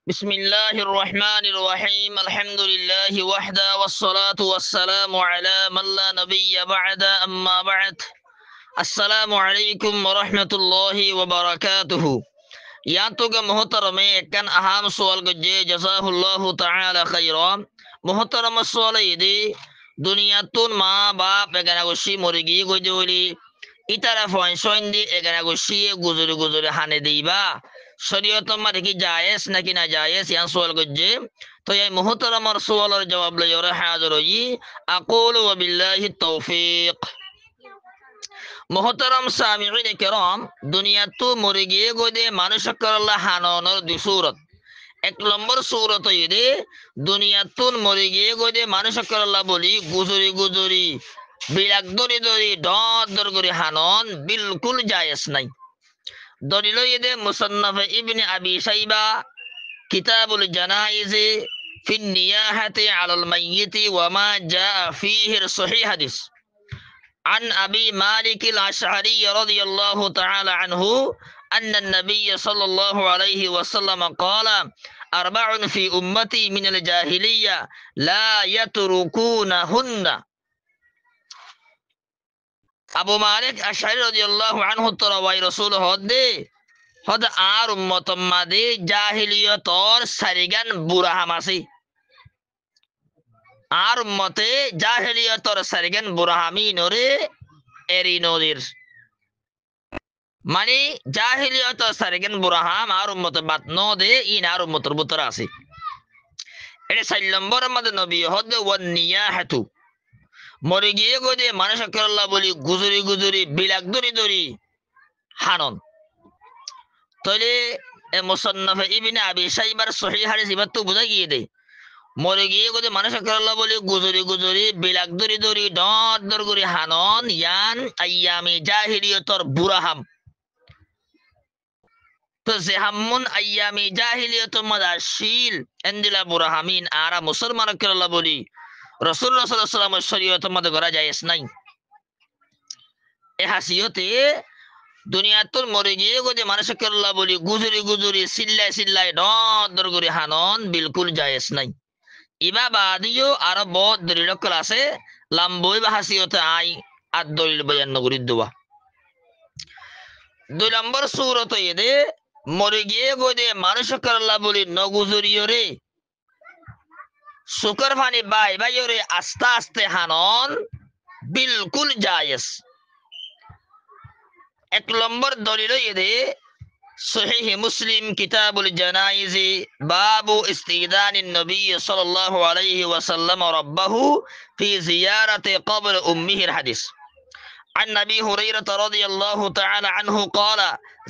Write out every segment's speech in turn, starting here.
بسم الله الرحمن الرحيم الحمد لله وحده والصلاة والسلام على من لا نبي بعد أما بعد السلام عليكم ورحمة الله وبركاته يانتوغا محترمي كان أهم سؤال جي جزاه الله تعالى خيرا محترم السؤال يدي دنياتون ما باب এখানে গোশি মুরগি গজুলি ইতারা ফয়সন দি এখানে গোশি গুজুরি গুজুরি হানে দিবা শরীয়ত মার কি জায়েজ নাকি না জায়েজ ইয়ান সুয়াল গজ্জে তো এই মুহতারামার সুয়ালের জবাব লই ওরা হাজির হই আকুলু ওয়া বিল্লাহি তৌফিক মুহতারাম সামিঈন کرام দুনিয়াতু মুরগি গদে মানুষ করলা হাননের দুই সূরত এক নম্বর সূরত ইদে দুনিয়াতুন মুরগি গদে মানুষ করলা বলি গুজুরি গুজুরি বিলাক দরি দরি ডর দর করে হানন বিলকুল জায়েজ নাই দলিল ইদে মুসান্নাফ ইবনে আবি শাইবা কিতাবুল জানাইজ في النياحة على الميت وما جاء فيه الصحيح حديث عن أبي مالك الأشعري رضي الله تعالى عنه أن النبي صلى الله عليه وسلم قال أربع في أمتي من الجاهلية لا يتركونهن আবু মালিক আশআরী রাদিয়াল্লাহু আনহু তরাওয়াই রাসূল হদে হদ আর উম্মতম মাদে জাহিলিয়তর সারিগান বুরা হামাসি আর উম্মতে জাহিলিয়তর সারিগান বুরা হামি নরে এরি নদীর মানে জাহিলিয়তর সারিগান বুরা হাম আর উম্মতে বাত নদে ইন আর উম্মতর বুতর আছে এটা 4 নম্বর মধ্যে নবী হদে ওয়ান নিয়াহাতু মরে গিয়ে গদে মানুষ আল্লাহ বলি গুজুরি গুজুরি বিলাক দরি দরি হানন তাহলে মুসান্নাফ ইবনে আবি শাইবার সহিহ হাদিস ইবাত বুঝা গিয়ে দেয় মরে গিয়ে গদে মানুষ আল্লাহ বলি গুজুরি গুজুরি বিলাক দরি দরি ডর দর করে হানন ইয়ান আইয়ামি জাহিলিয়তর বুরাহাম তো জেহামুন আইয়ামি জাহিলিয়তর মাদাশিল এন্দিলা বুরাহামিন আরা মুসলমান আল্লাহ বলি রাসূলুল্লাহ সাল্লাল্লাহু আলাইহি ওয়াসাল্লামের শরীয়তের মধ্যে করা জায়েজ নাই এ হাসিয়তে দুনিয়াতুল মরে গিয়ে গদে মানুষকে আল্লাহ বলি গুজুরি গুজুরি সিল্লাই সিল্লাই ডর দর করে হানন বিলকুল জায়েজ নাই ইবা বাদিও আর বহুত দলিল আছে লাম্বই বা হাসিয়তে আই আর দলিল বয়ান নগরী দোয়া 2 নম্বর সূরত এদে মরে গিয়ে গদে মানুষকে আল্লাহ বলি নগুজুরিও রে শুকর ফানি বাই বাই রে আস্তে আস্তে হানন বিলকুল জায়েজ এক নম্বর দলিল এদে সহিহ মুসলিম কিতাবুল জানাইজ বাবু ইস্তিদানিন নবী সাল্লাল্লাহু আলাইহি ওয়াসাল্লাম রাব্বাহু ফি জিয়ারাতি কবর উম্মিহির হাদিস عن أبي هريرة رضي الله تعالى عنه قال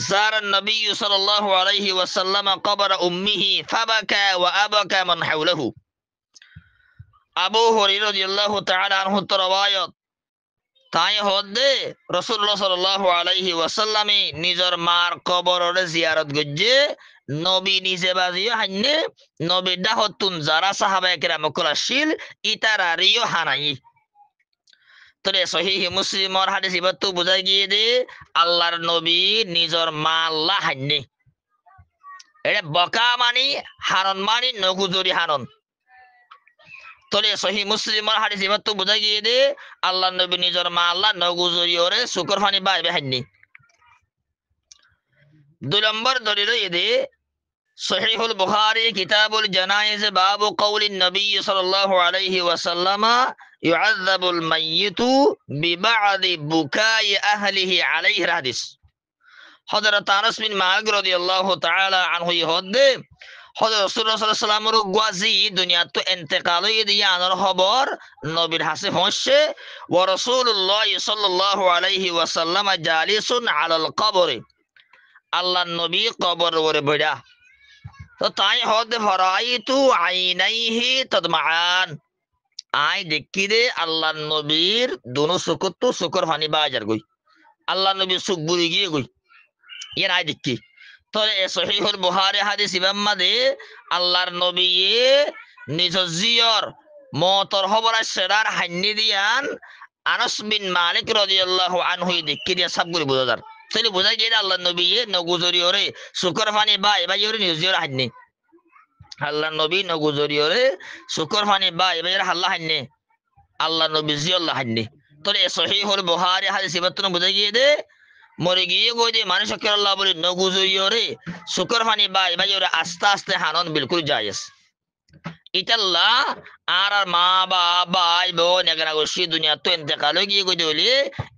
زار النبي صلى الله عليه وسلم قبر أمه فبكى وأبكى من حوله আবু হুরায়রা রাদিয়াল্লাহু তাআলা আনহু রওয়ায়াত তাই হদে রাসূলুল্লাহ সাল্লাল্লাহু আলাইহি ওয়াসাল্লামে নিজের মার কবরের জিয়ারত গজ্জে নবী নিজে বাজিও হান্নে নবী দাহতুন যারা সাহাবায়ে কেরাম কলাশিল ইতারারিও হানাই তরে সহিহ মুসলিমর হাদিস ইবাতু বুঝাই গিয়ে দে আল্লাহর নবী নিজের মা আল্লাহ হান্নে এটা বকা মানি হারন মানি নগুজরি হারন তলে সহিহ মুসলিমের হাদিস ইবাতু বুঝাই গিয়ে দে আল্লাহর নবী নিজের মা আল্লাহ নগুজরি ওরে শুকর ফানি বাইবে হান্নি 2 নম্বর দলিল এদে সহিহুল বুখারী কিতাবুল জানাইজ বাবু কওলিন নবী সাল্লাল্লাহু আলাইহি ওয়াসাল্লাম ইউআযাবুল মাইয়িতু বিবাদি বুকাই আহলিহি আলাইহি হাদিস হযরত আনাস বিন মালিক রাদিয়াল্লাহু তাআলা আনহু হদে হযরত রাসূলুল্লাহ সাল্লাল্লাহু আলাইহি ওয়াসাল্লামের গাজি দুনিয়া তো ইন্তেকাল হয়ে দিয়া আনার খবর নবীর হাসে পৌঁছে ওয়া রাসূলুল্লাহ সাল্লাল্লাহু আলাইহি ওয়াসাল্লাম জালিসুন আলাল কবরে আল্লাহর নবী কবর ওরে বইরা তো তাই হদে ফরাইতু আইনাইহি তাদমান আই দেখি দে আল্লাহর নবীর দুনো চকুত তো চকুর পানি বাজার গই আল্লাহর নবী চোখ বুড়ি গিয়ে গই ইয়ার আই দেখি তো সহিহুল বুখারী হাদিস ইমামে আল্লাহর নবী নিজ জিয়র মতর খবর সেরার হান্নি দিয়ান আনাস বিন মালিক রাদিয়াল্লাহু আনহু দেখি দিয়া সবগুলি বুঝাদার তাহলে বোঝা গিয়ে আল্লাহর নবী নগুজরি ওরে শুকর পানি বাই বাই ওরে নিজ জিয়র হান্নি আল্লাহ নবী নগুজরিয়রে শুকর ফানি বা এবার হাল্লা হান্নে আল্লাহ নবী জিয়াল্লাহ হান্নে তোরে সহিহুল বুখারী হাদিস ইবাতন বুঝে গিয়ে দে মরে গিয়ে গই দে মানুষ আল্লাহ বলি নগুজরিয়রে শুকর ফানি বা এবার আস্তে আস্তে হানন বিলকুল জায়েজ ইতাল্লাহ আর মা বাবা ভাই বোন এগারা গোষ্ঠী দুনিয়া তো এতেকাল গিয়ে গই হলে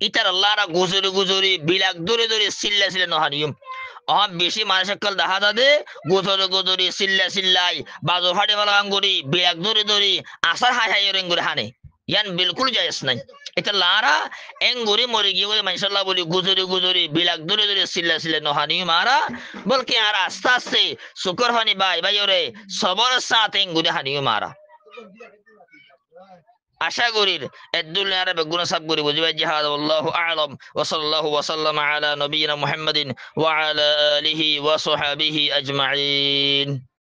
ইতার আল্লাহ গুজরি গুজরি বিলাক দূরে দূরে সিল্লা সিলে নহানিয়ম বেশি মানুষ কাল দেখা যাবে গোজরে গোজরি সিল্লা সিল্লাই বাজো ফাটে মালা আঙ্গুরি বিলাক দূরে দূরে আসার হাই হাই রেঙ্গুরি হানে ইয়ান বিলকুল জায়েজ নাই এটা লারা এঙ্গুরি মরে গিয়ে বলে মাইশাল্লাহ বলি গুজরি গুজরি বিলাক দূরে দূরে সিল্লা সিলে নহানি মারা বলকে আর আস্তে আস্তে শুকর হানি ভাই ভাই ওরে সবর সাথে এঙ্গুরি হানিও মারা আশা করির এদুল্লাহ বেগুন সাব করি বুঝবে জিহাদ আল্লাহু আ'লাম ওয়া সাল্লাল্লাহু ওয়া সাল্লামা আলা নবিয়িনা মুহাম্মাদিন ওয়া আলা আলিহি ওয়া সাহবিহি আজমাইন।